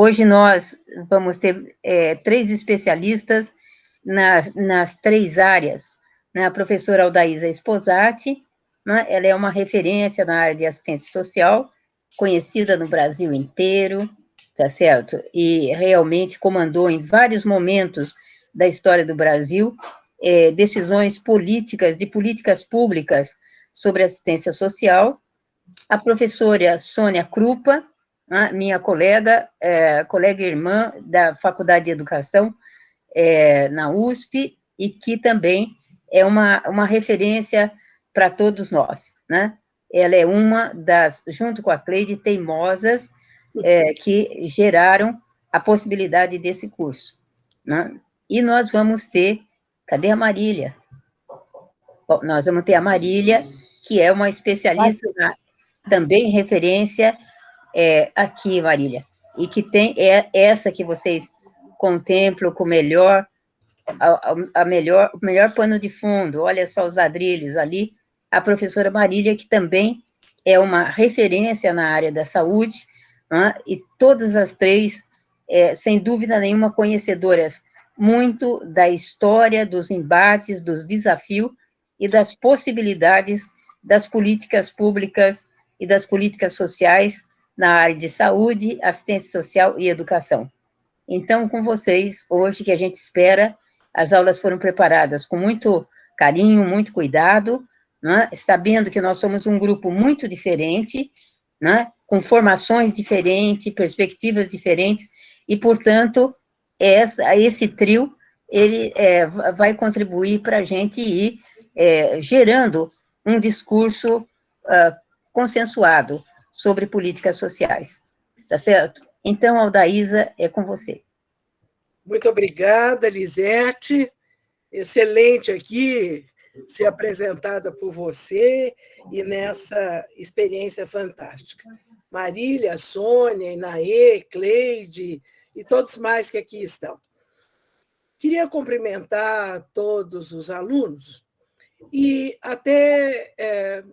Hoje nós vamos ter 3 especialistas nas 3 áreas, né? A professora Aldaísa Esposati, né? Ela é uma referência na área de assistência social, conhecida no Brasil inteiro, tá certo? E realmente comandou em vários momentos da história do Brasil decisões políticas, de políticas públicas sobre assistência social. A professora Sônia Krupa, minha colega e irmã da Faculdade de Educação na USP, e que também é uma referência para todos nós, né? Ela é uma das, junto com a Cleide, teimosas que geraram a possibilidade desse curso, né? E nós vamos ter, cadê a Marília? Bom, nós vamos ter a Marília, que é uma especialista também referência aqui, Marília, e que tem essa que vocês contemplam com o melhor pano de fundo, olha só os ladrilhos ali, a professora Marília, que também é uma referência na área da saúde, né? E todas as 3, sem dúvida nenhuma, conhecedoras muito da história, dos embates, dos desafios e das possibilidades das políticas públicas e das políticas sociais na área de saúde, assistência social e educação. Então, com vocês, hoje, que a gente espera, as aulas foram preparadas com muito carinho, muito cuidado, né? Sabendo que nós somos um grupo muito diferente, né? Com formações diferentes, perspectivas diferentes, e, portanto, esse trio ele vai contribuir para a gente ir gerando um discurso consensuado sobre políticas sociais, tá certo? Então, Aldaísa, é com você. Muito obrigada, Lisete. Excelente aqui ser apresentada por você e nessa experiência fantástica. Marília, Sônia, Inaê, Cleide e todos mais que aqui estão. Queria cumprimentar todos os alunos e até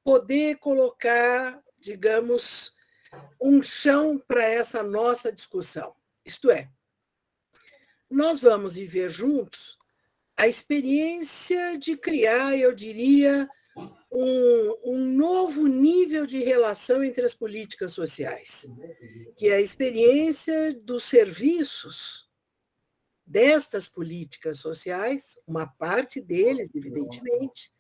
poder colocar, digamos, um chão para essa nossa discussão. Isto é, nós vamos viver juntos a experiência de criar, eu diria, um novo nível de relação entre as políticas sociais, que é a experiência dos serviços destas políticas sociais, uma parte deles, evidentemente,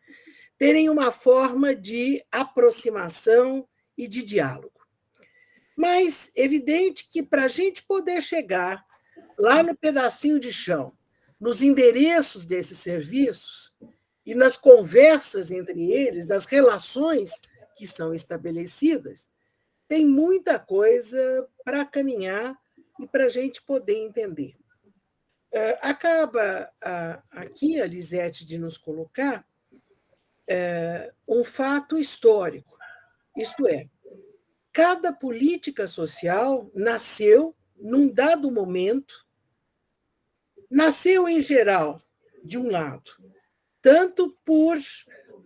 terem uma forma de aproximação e de diálogo. Mas evidente que para a gente poder chegar lá no pedacinho de chão, nos endereços desses serviços e nas conversas entre eles, nas relações que são estabelecidas, tem muita coisa para caminhar e para a gente poder entender. Acaba aqui a Lisete de nos colocar um fato histórico, isto é, cada política social nasceu num dado momento, nasceu em geral, de um lado, tanto por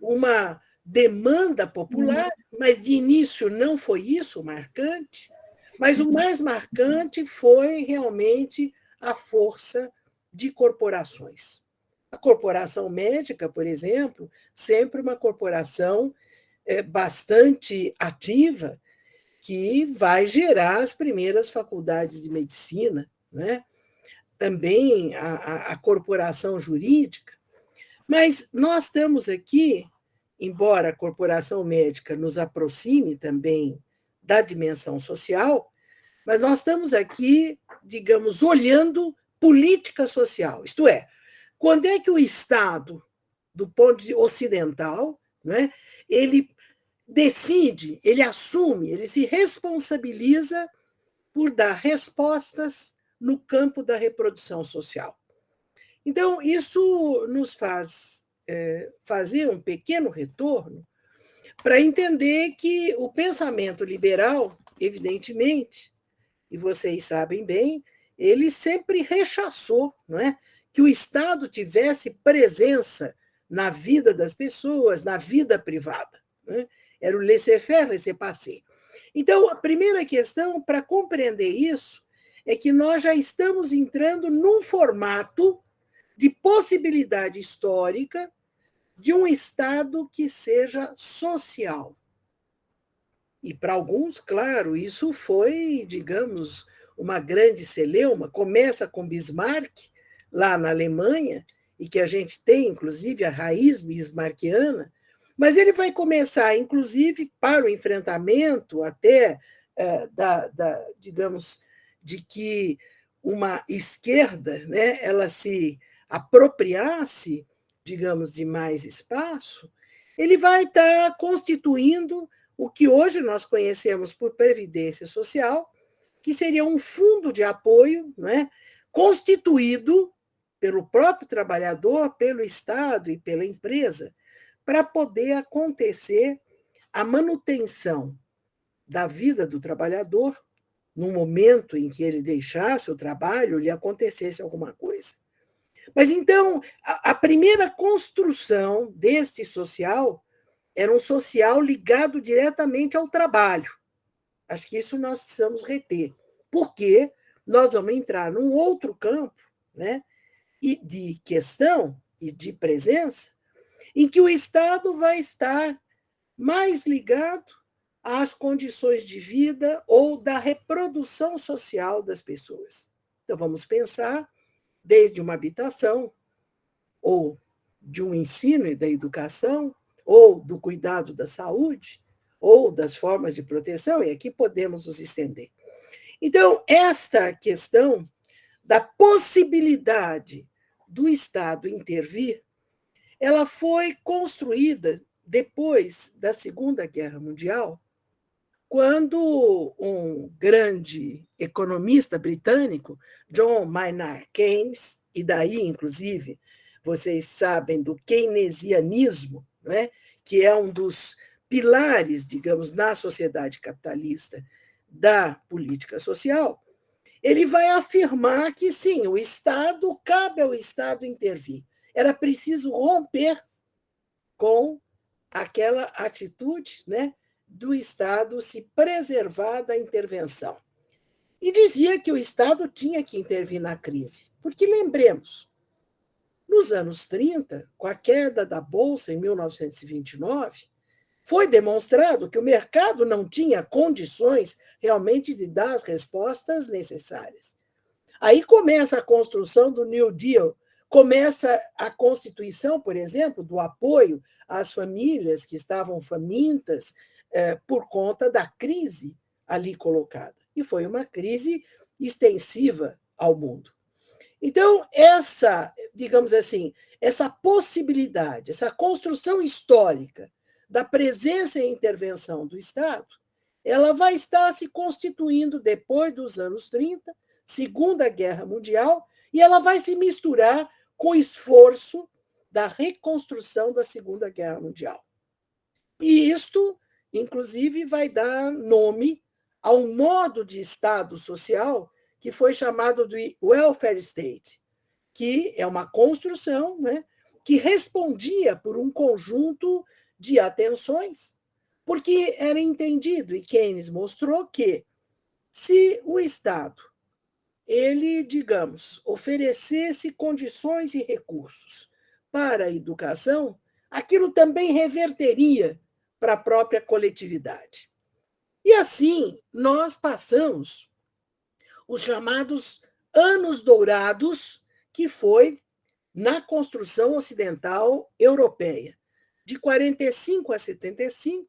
uma demanda popular, mas de início não foi isso marcante, mas o mais marcante foi realmente a força de corporações. A corporação médica, por exemplo, sempre uma corporação bastante ativa, que vai gerar as primeiras faculdades de medicina, né? Também a corporação jurídica. Mas nós estamos aqui, embora a corporação médica nos aproxime também da dimensão social, mas nós estamos aqui, digamos, olhando política social, isto é, quando é que o Estado, do ponto de ocidental, né, ele decide, ele assume, ele se responsabiliza por dar respostas no campo da reprodução social. Então, isso nos faz fazer um pequeno retorno para entender que o pensamento liberal, evidentemente, e vocês sabem bem, ele sempre rechaçou, não é, que o Estado tivesse presença na vida das pessoas, na vida privada. Né? Era o laissez-faire, laissez-passer. Então, a primeira questão para compreender isso é que nós já estamos entrando num formato de possibilidade histórica de um Estado que seja social. E para alguns, claro, isso foi, digamos, uma grande celeuma. Começa com Bismarck, lá na Alemanha, e que a gente tem, inclusive, a raiz bismarckiana, mas ele vai começar, inclusive, para o enfrentamento até, digamos, de que uma esquerda, né, ela se apropriasse, digamos, de mais espaço, ele vai estar constituindo o que hoje nós conhecemos por Previdência Social, que seria um fundo de apoio, né, constituído pelo próprio trabalhador, pelo Estado e pela empresa, para poder acontecer a manutenção da vida do trabalhador no momento em que ele deixasse o trabalho, lhe acontecesse alguma coisa. Mas então, a primeira construção deste social era um social ligado diretamente ao trabalho. Acho que isso nós precisamos reter, porque nós vamos entrar num outro campo, né, e de questão e de presença, em que o Estado vai estar mais ligado às condições de vida ou da reprodução social das pessoas. Então, vamos pensar desde uma habitação, ou de um ensino e da educação, ou do cuidado da saúde, ou das formas de proteção, e aqui podemos nos estender. Então, esta questão da possibilidade do Estado intervir, ela foi construída depois da Segunda Guerra Mundial, quando um grande economista britânico, John Maynard Keynes, e daí, inclusive, vocês sabem do keynesianismo, né, que é um dos pilares, digamos, na sociedade capitalista da política social, ele vai afirmar que, sim, o Estado, cabe ao Estado intervir. Era preciso romper com aquela atitude, né, do Estado se preservar da intervenção. E dizia que o Estado tinha que intervir na crise. Porque, lembremos, nos anos 30, com a queda da Bolsa em 1929, foi demonstrado que o mercado não tinha condições realmente de dar as respostas necessárias. Aí começa a construção do New Deal, começa a constituição, por exemplo, do apoio às famílias que estavam famintas por conta da crise ali colocada. E foi uma crise extensiva ao mundo. Então, digamos assim, essa possibilidade, essa construção histórica da presença e intervenção do Estado, ela vai estar se constituindo depois dos anos 30, Segunda Guerra Mundial, e ela vai se misturar com o esforço da reconstrução da Segunda Guerra Mundial. E isto, inclusive, vai dar nome a um modo de Estado social que foi chamado de welfare state, que é uma construção, né, que respondia por um conjunto de atenções, porque era entendido, e Keynes mostrou que se o Estado ele, digamos, oferecesse condições e recursos para a educação, aquilo também reverteria para a própria coletividade. E assim, nós passamos os chamados anos dourados, que foi na construção ocidental europeia. De 45 a 75,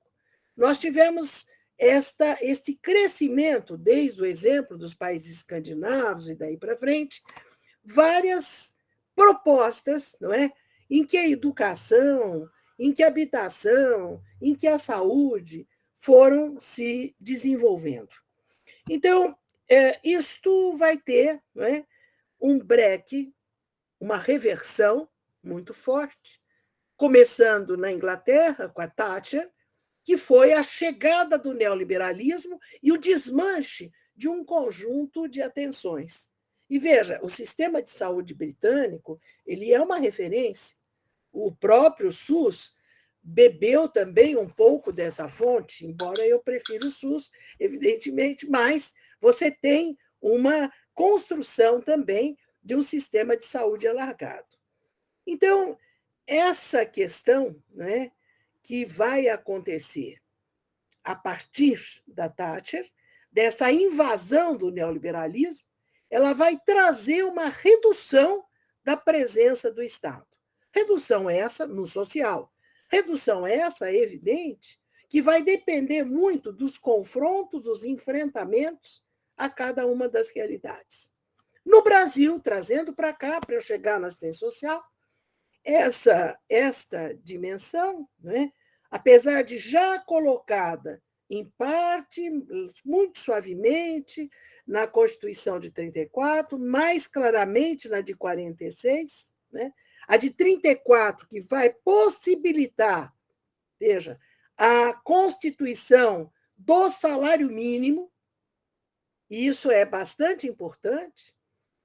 nós tivemos este crescimento, desde o exemplo dos países escandinavos e daí para frente, várias propostas, não é? Em que a educação, em que a habitação, em que a saúde foram se desenvolvendo. Então, isto vai ter, não é, um breque, uma reversão muito forte, começando na Inglaterra, com a Thatcher, que foi a chegada do neoliberalismo e o desmanche de um conjunto de atenções. E veja, o sistema de saúde britânico ele é uma referência. O próprio SUS bebeu também um pouco dessa fonte, embora eu prefira o SUS, evidentemente, mas você tem uma construção também de um sistema de saúde alargado. Então, essa questão, né, que vai acontecer a partir da Thatcher, dessa invasão do neoliberalismo, ela vai trazer uma redução da presença do Estado. Redução essa no social. Redução essa, é evidente, que vai depender muito dos confrontos, dos enfrentamentos a cada uma das realidades. No Brasil, trazendo para cá, para eu chegar na assistência social, esta dimensão, né, apesar de já colocada em parte, muito suavemente, na Constituição de 34, mais claramente na de 46, né, a de 34, que vai possibilitar, veja, a constituição do salário mínimo, e isso é bastante importante,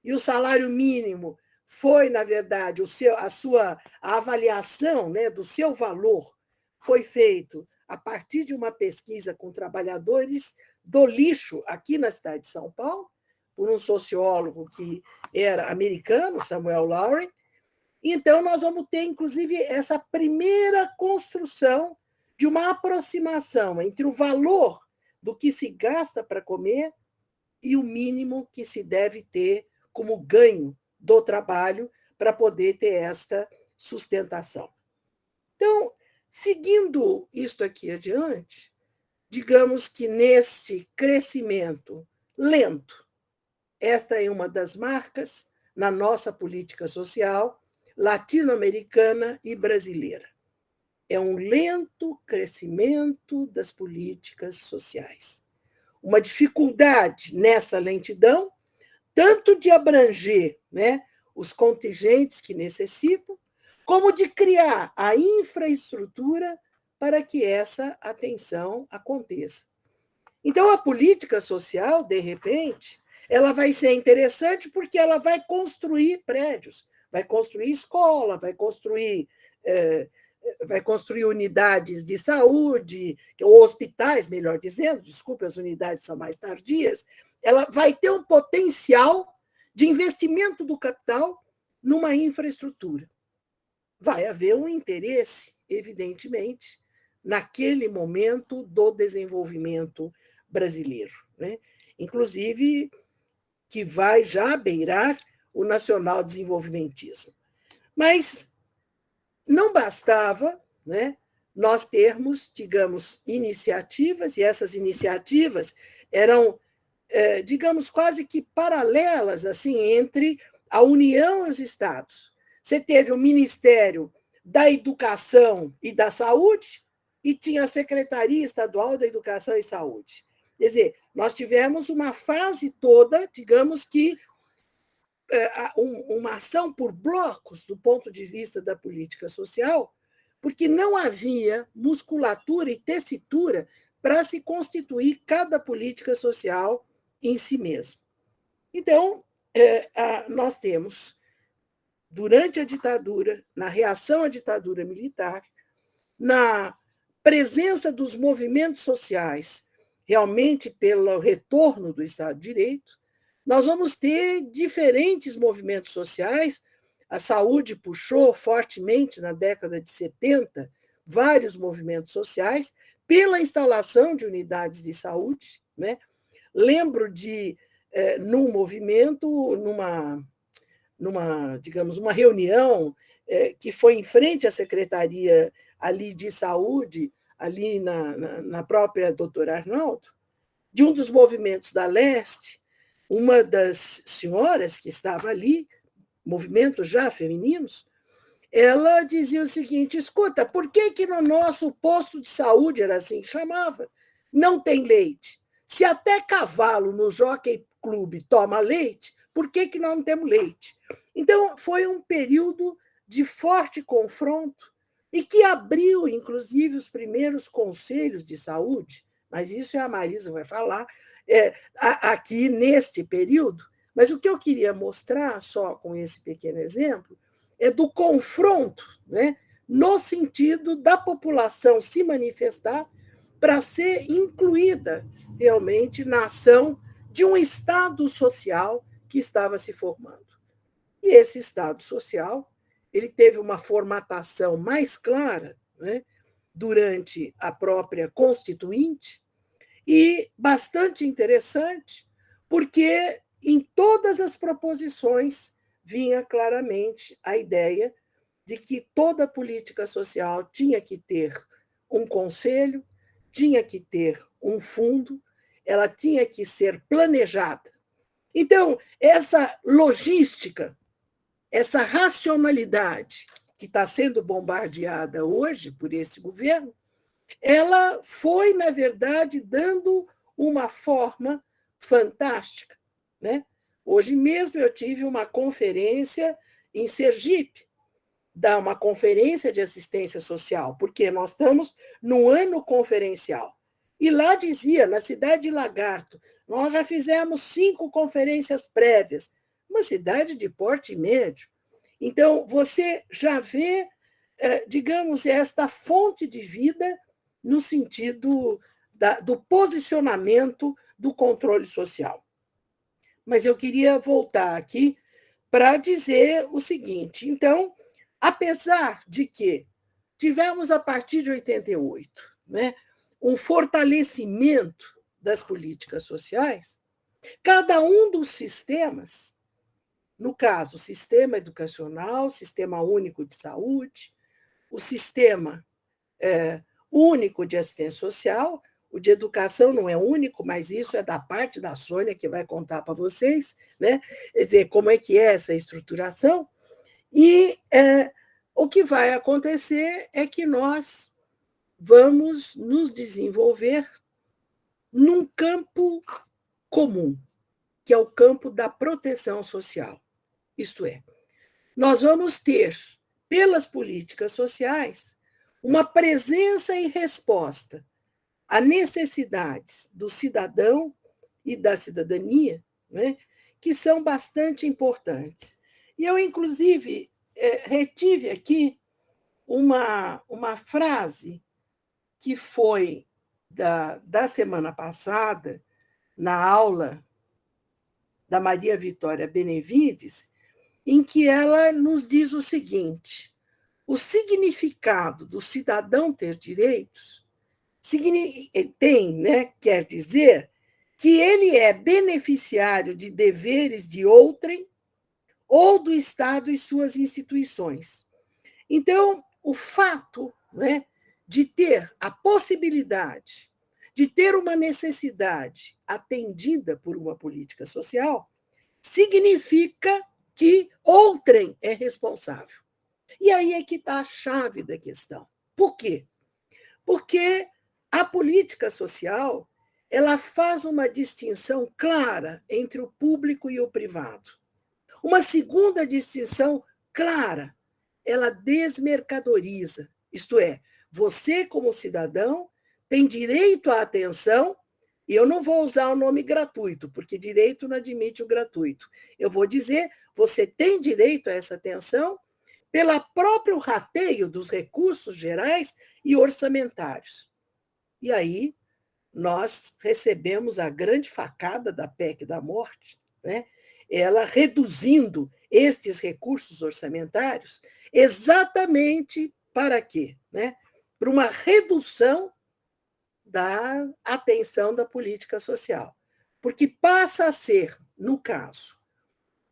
e o salário mínimo foi, na verdade, a avaliação, né, do seu valor foi feito a partir de uma pesquisa com trabalhadores do lixo aqui na cidade de São Paulo, por um sociólogo que era americano, Samuel Lowery. Então, nós vamos ter, inclusive, essa primeira construção de uma aproximação entre o valor do que se gasta para comer e o mínimo que se deve ter como ganho do trabalho para poder ter esta sustentação. Então, seguindo isto aqui adiante, digamos que nesse crescimento lento, esta é uma das marcas na nossa política social latino-americana e brasileira. É um lento crescimento das políticas sociais. Uma dificuldade nessa lentidão, tanto de abranger, né, os contingentes que necessitam, como de criar a infraestrutura para que essa atenção aconteça. Então, a política social, de repente, ela vai ser interessante porque ela vai construir prédios, vai construir escola, vai construir unidades de saúde, ou hospitais, melhor dizendo, desculpe, as unidades são mais tardias, ela vai ter um potencial de investimento do capital numa infraestrutura. Vai haver um interesse, evidentemente, naquele momento do desenvolvimento brasileiro, né? Inclusive que vai já beirar o nacional desenvolvimentismo. Mas não bastava, né, nós termos, digamos, iniciativas, e essas iniciativas eram, digamos, quase que paralelas assim entre a União e os Estados. Você teve o Ministério da Educação e da Saúde e tinha a Secretaria Estadual da Educação e Saúde. Quer dizer, nós tivemos uma fase toda, digamos que, uma ação por blocos do ponto de vista da política social, porque não havia musculatura e tessitura para se constituir cada política social em si mesmo. Então, nós temos, durante a ditadura, na reação à ditadura militar, na presença dos movimentos sociais, realmente pelo retorno do Estado de Direito, nós vamos ter diferentes movimentos sociais. A saúde puxou fortemente, na década de 70, vários movimentos sociais pela instalação de unidades de saúde, né? Lembro de, num movimento, digamos, uma reunião que foi em frente à Secretaria ali de Saúde, ali na própria doutora Arnaldo, de um dos movimentos da Leste, uma das senhoras que estava ali, movimentos já femininos, ela dizia o seguinte: escuta, por que no nosso posto de saúde, era assim que chamava, não tem leite? Se até cavalo no Jockey Club toma leite, por que nós não temos leite? Então, foi um período de forte confronto e que abriu, inclusive, os primeiros conselhos de saúde, mas isso a Marisa vai falar, aqui neste período. Mas o que eu queria mostrar, só com esse pequeno exemplo, é do confronto, né, no sentido da população se manifestar para ser incluída realmente na ação de um Estado social que estava se formando. E esse Estado social ele teve uma formatação mais clara, né, durante a própria Constituinte, e bastante interessante, porque em todas as proposições vinha claramente a ideia de que toda política social tinha que ter um conselho, tinha que ter um fundo, ela tinha que ser planejada. Então, essa logística, essa racionalidade que está sendo bombardeada hoje por esse governo, ela foi, na verdade, dando uma forma fantástica, né? Hoje mesmo eu tive uma conferência em Sergipe, uma conferência de assistência social, porque nós estamos no ano conferencial. E lá dizia, na cidade de Lagarto, nós já fizemos 5 conferências prévias, uma cidade de porte médio. Então, você já vê, digamos, esta fonte de vida no sentido do posicionamento do controle social. Mas eu queria voltar aqui para dizer o seguinte: então, apesar de que tivemos, a partir de 88, né, um fortalecimento das políticas sociais, cada um dos sistemas, no caso, o sistema educacional, o sistema único de saúde, o sistema único de assistência social, o de educação não é único, mas isso é da parte da Sônia, que vai contar para vocês, né? Quer dizer, como é que é essa estruturação. E o que vai acontecer é que nós vamos nos desenvolver num campo comum, que é o campo da proteção social. Isto é, nós vamos ter, pelas políticas sociais, uma presença e resposta a necessidades do cidadão e da cidadania, né, que são bastante importantes. E eu, inclusive, retive aqui uma frase que foi da semana passada, na aula da Maria Vitória Benevides, em que ela nos diz o seguinte: o significado do cidadão ter direitos quer dizer que ele é beneficiário de deveres de outrem ou do Estado e suas instituições. Então, o fato, né, de ter a possibilidade de ter uma necessidade atendida por uma política social significa que outrem é responsável. E aí é que está a chave da questão. Por quê? Porque a política social ela faz uma distinção clara entre o público e o privado. Uma segunda distinção clara, ela desmercadoriza, isto é, você, como cidadão, tem direito à atenção, e eu não vou usar o nome gratuito, porque direito não admite o gratuito. Eu vou dizer, você tem direito a essa atenção pelo próprio rateio dos recursos gerais e orçamentários. E aí nós recebemos a grande facada da PEC da morte, né? Ela reduzindo estes recursos orçamentários exatamente para quê? Né? Para uma redução da atenção da política social. Porque passa a ser, no caso,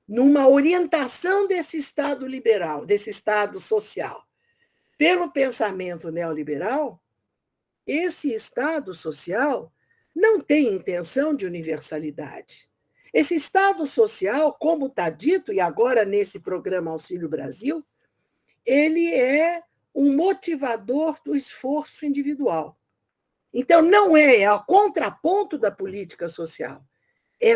numa orientação desse Estado liberal, desse Estado social, pelo pensamento neoliberal, esse Estado social não tem intenção de universalidade. Esse Estado social, como está dito, e agora nesse programa Auxílio Brasil, ele é um motivador do esforço individual. Então, não é o contraponto da política social.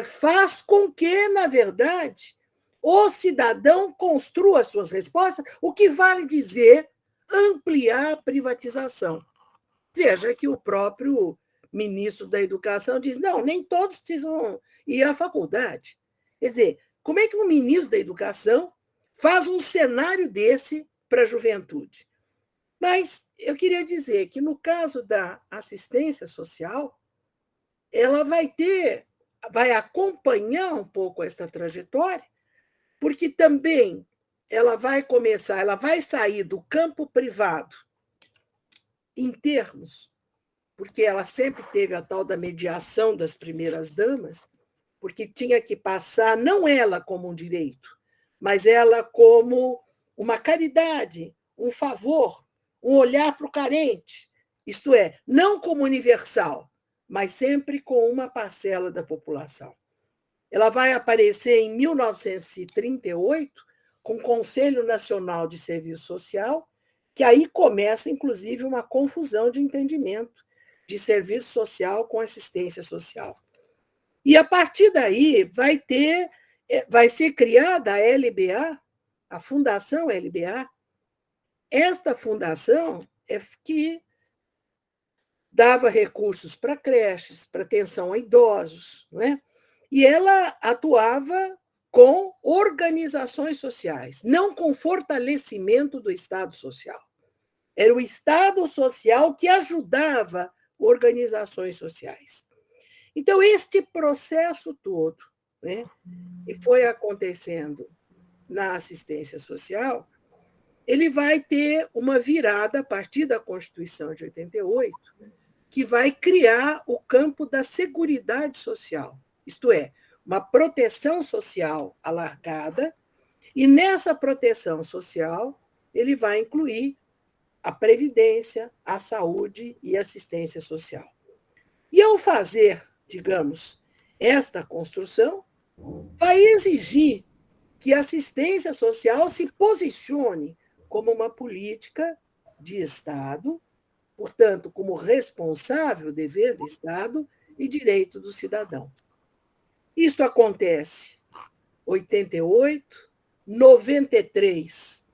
Faz com que, na verdade, o cidadão construa suas respostas, o que vale dizer ampliar a privatização. Veja que o próprio ministro da Educação diz: não, nem todos precisam ir à faculdade. Quer dizer, como é que um ministro da Educação faz um cenário desse para a juventude? Mas eu queria dizer que, no caso da assistência social, ela vai acompanhar um pouco essa trajetória, porque também ela vai sair do campo privado em termos, porque ela sempre teve a tal da mediação das primeiras damas, porque tinha que passar, não ela como um direito, mas ela como uma caridade, um favor, um olhar para o carente, isto é, não como universal, mas sempre com uma parcela da população. Ela vai aparecer em 1938 com o Conselho Nacional de Serviço Social, que aí começa, inclusive, uma confusão de entendimento de serviço social com assistência social. E, a partir daí, vai ser criada a LBA, a Fundação LBA. Esta fundação é que dava recursos para creches, para atenção a idosos, não é? E ela atuava com organizações sociais, não com fortalecimento do Estado social. Era o Estado social que ajudava organizações sociais. Então, este processo todo, né, que foi acontecendo na assistência social, ele vai ter uma virada a partir da Constituição de 88, que vai criar o campo da seguridade social, isto é, uma proteção social alargada, e nessa proteção social ele vai incluir a previdência, a saúde e a assistência social. E ao fazer, digamos, esta construção, vai exigir que a assistência social se posicione como uma política de Estado, portanto, como responsável, dever do Estado e direito do cidadão. Isto acontece em 88, 93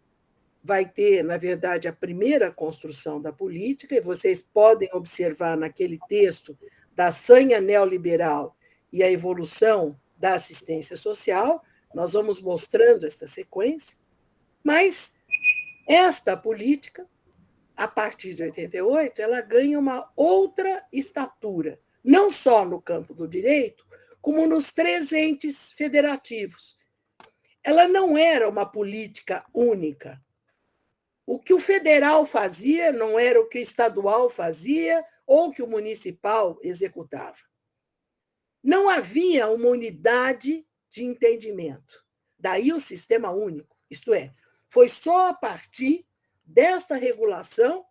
vai ter, na verdade, a primeira construção da política, e vocês podem observar naquele texto da sanha neoliberal e a evolução da assistência social, nós vamos mostrando esta sequência, mas esta política, a partir de 88, ela ganha uma outra estatura, não só no campo do direito, como nos 3 entes federativos. Ela não era uma política única. O que o federal fazia não era o que o estadual fazia ou que o municipal executava. Não havia uma unidade de entendimento. Daí o sistema único. Isto é, foi só a partir desta regulação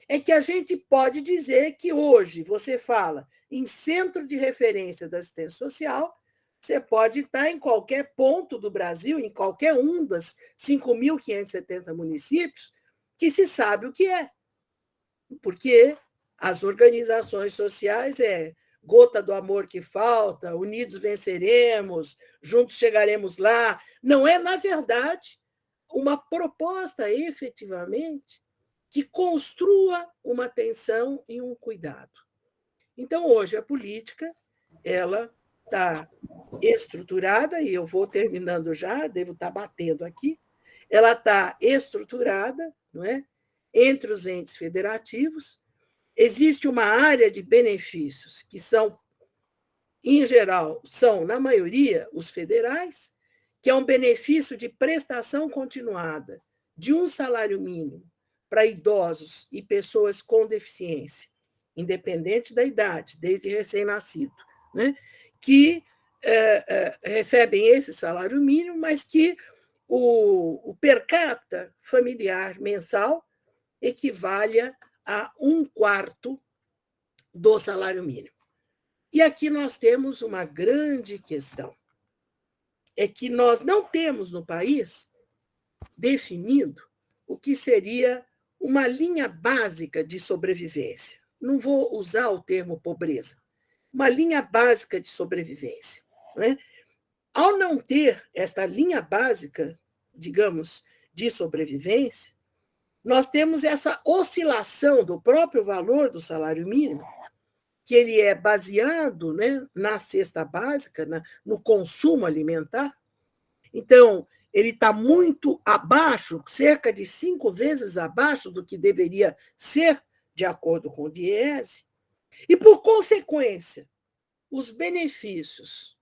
é que a gente pode dizer que hoje você fala em centro de referência da assistência social, você pode estar em qualquer ponto do Brasil, em qualquer um dos 5.570 municípios, que se sabe o que é. Porque as organizações sociais gota do amor que falta, unidos venceremos, juntos chegaremos lá. Não é, na verdade, uma proposta efetivamente que construa uma atenção e um cuidado. Então, hoje, a política ela está estruturada, e eu vou terminando já, devo estar batendo aqui, ela está estruturada, não é? Entre os entes federativos. Existe uma área de benefícios que são, em geral, na maioria, os federais, que é um benefício de prestação continuada de um salário mínimo para idosos e pessoas com deficiência, independente da idade, desde recém-nascido, né? Que recebem esse salário mínimo, mas que o per capita familiar mensal equivale a 1/4 do salário mínimo. E aqui nós temos uma grande questão. É que nós não temos no país definido o que seria uma linha básica de sobrevivência. Não vou usar o termo pobreza. Uma linha básica de sobrevivência. Não é? Ao não ter esta linha básica, digamos, de sobrevivência, nós temos essa oscilação do próprio valor do salário mínimo, que ele é baseado, né, na cesta básica, no consumo alimentar. Então, ele está muito abaixo, cerca de 5 vezes abaixo do que deveria ser, de acordo com o Diese, e, por consequência, os benefícios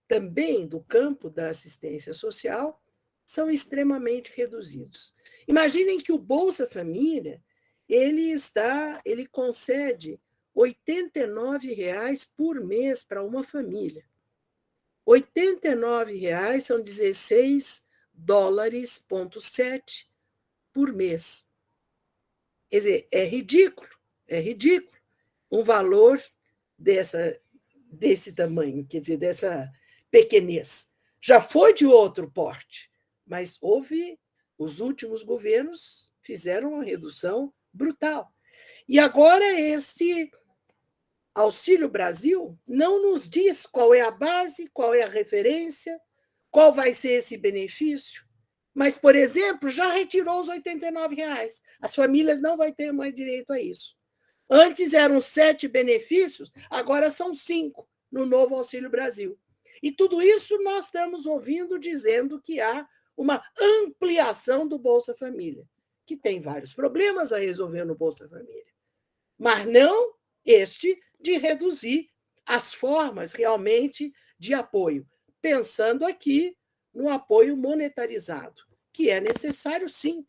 também do campo da assistência social são extremamente reduzidos. Imaginem que o Bolsa Família ele concede R$ 89,00 por mês para uma família. R$ 89,00 são 16 dólares,7 por mês. Quer dizer, é ridículo um valor desse tamanho, quer dizer, dessa pequenez. Já foi de outro porte, mas os últimos governos fizeram uma redução brutal. E agora este Auxílio Brasil não nos diz qual é a base, qual é a referência, qual vai ser esse benefício, mas, por exemplo, já retirou os R$ 89,00. As famílias não vão ter mais direito a isso. Antes eram 7 benefícios, agora são 5 no novo Auxílio Brasil. E tudo isso nós estamos ouvindo dizendo que há uma ampliação do Bolsa Família, que tem vários problemas a resolver no Bolsa Família, mas não este de reduzir as formas realmente de apoio, pensando aqui no apoio monetarizado, que é necessário, sim,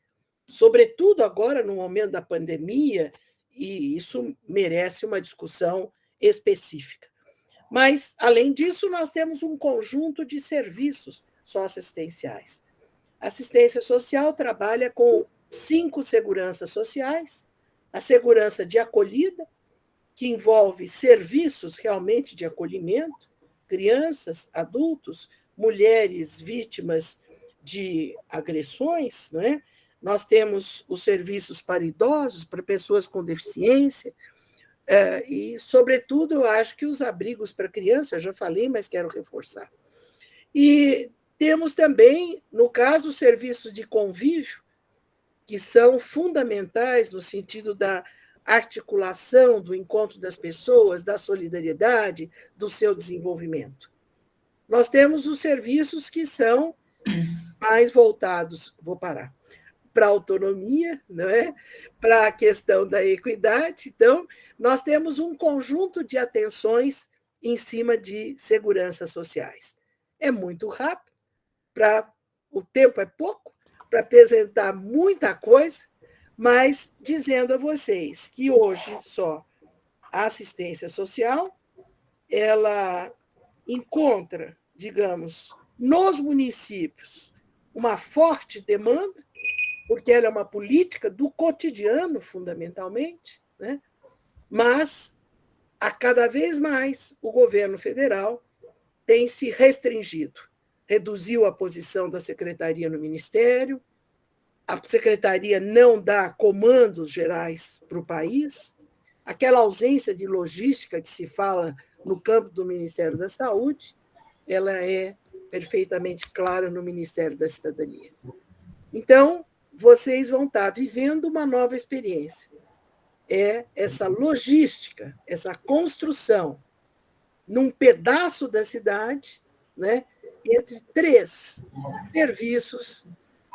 sobretudo agora no momento da pandemia, e isso merece uma discussão específica. Mas, além disso, nós temos um conjunto de serviços socioassistenciais. A assistência social trabalha com 5 seguranças sociais, a segurança de acolhida, que envolve serviços realmente de acolhimento, crianças, adultos, mulheres vítimas de agressões, não é? Nós temos os serviços para idosos, para pessoas com deficiência, e, sobretudo, eu acho que os abrigos para crianças, já falei, mas quero reforçar. E temos também, no caso, os serviços de convívio, que são fundamentais no sentido da articulação, do encontro das pessoas, da solidariedade, do seu desenvolvimento. Nós temos os serviços que são mais voltados, para a autonomia, não é? Para a questão da equidade. Então, nós temos um conjunto de atenções em cima de seguranças sociais. É muito rápido, o tempo é pouco, para apresentar muita coisa, mas dizendo a vocês que hoje só a assistência social ela encontra, digamos, nos municípios uma forte demanda, porque ela é uma política do cotidiano, fundamentalmente, né? Mas, a cada vez mais, o governo federal tem se restringido, reduziu a posição da secretaria no ministério, a secretaria não dá comandos gerais para o país, aquela ausência de logística que se fala no campo do Ministério da Saúde, ela é perfeitamente clara no Ministério da Cidadania. Então, vocês vão estar vivendo uma nova experiência. É essa logística, essa construção num pedaço da cidade, né, entre 3 serviços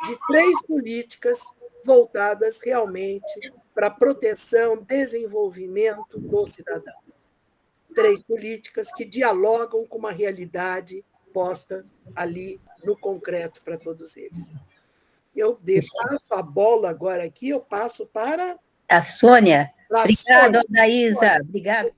de 3 políticas voltadas realmente para a proteção, desenvolvimento do cidadão. 3 políticas que dialogam com uma realidade posta ali no concreto para todos eles. Eu passo a bola agora aqui, eu passo para a Sônia. a Obrigada, Sônia. Daísa. Obrigada.